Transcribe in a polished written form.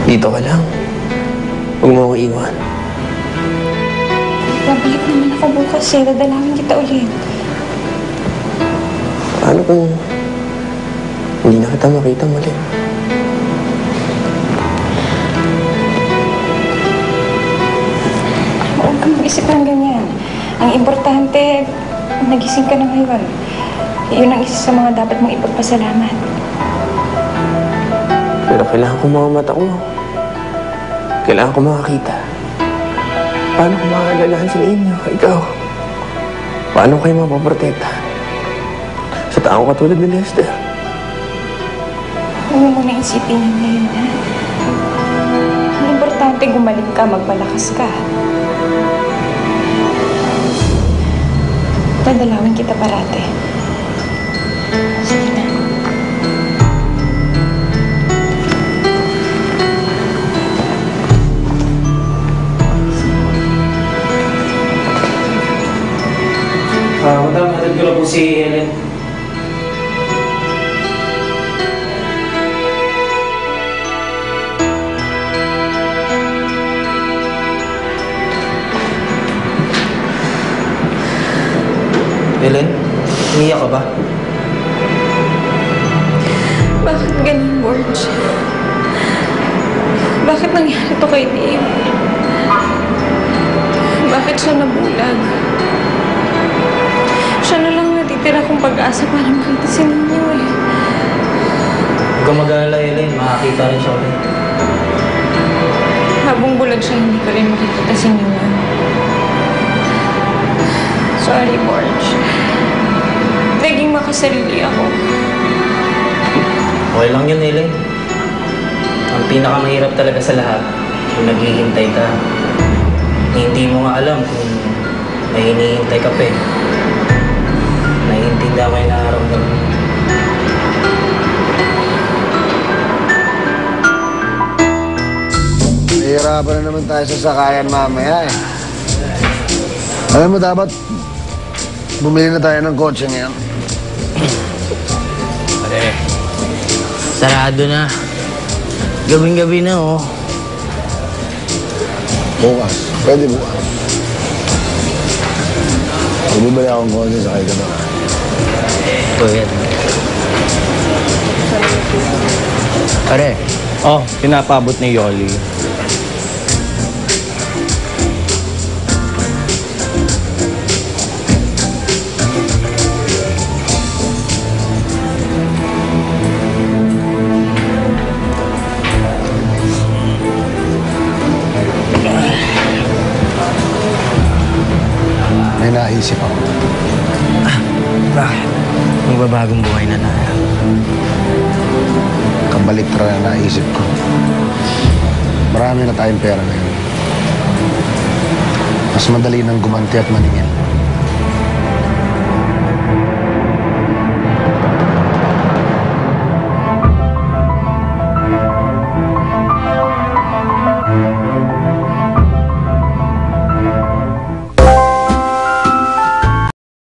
Dito ka lang. Huwag mo akong iwan. Babalik naman ako bukas eh. Dadalawin kita ulit. Paano kung hindi na kita makita muli? Huwag kang mag-isip ng ganyan. Ang importante, nagising ka na ngayon. Yun ang isa sa mga dapat mong ipagpasalamat. Pero kailangan ko mga mata ko. Kailangan ko makakita. Paano ko makakagalahan sa inyo? Ikaw. Paano kayo mapaprotekta? Sa taong katulad ni Lester. Huwag mo muna isipin yun ngayon, ha? Ang importante, gumaling ka, magpalakas ka. Dadalawin kita parate. Sige na. Madam, hatid ko na po si Helen. Helen, umiyak ka ba? Bakit ganun, Borge? Bakit nangyari to kay Dave? Bakit siya nabulag? Siya na lang natitira kong pag-asa para makita si Ninyo eh. Huwag kang mag-alala, Helen. Makakita rin siya ulit. Habang bulag siya, hindi ko rin makikita si Ninyo. Sorry, Borge. Naging makasarili ako. Okay lang yun, Helen. Ang pinakamahirap talaga sa lahat, kung naghihintay ka. Hindi mo nga alam kung may hinihintay ka pa eh. Naiintindihan ko yung nararamdaman mo. Mahirapan na naman tayo sa sakayan mamaya eh. Alam mo, dapat bumili na tayo ng kotse ngayon. Pare, sarado na. Gabing-gabi na, oh. Bukas. Pwede bukas. Bumibili akong kotse, sakay ka na. Pwede. Pare, Oh, pinapabot ni Yoli. May naisip ako. bakit? Magbabagong buhay na tayo. Kabaliktara na naisip ko. Marami na tayong pera ngayon. Mas madali nang gumanti at maningil.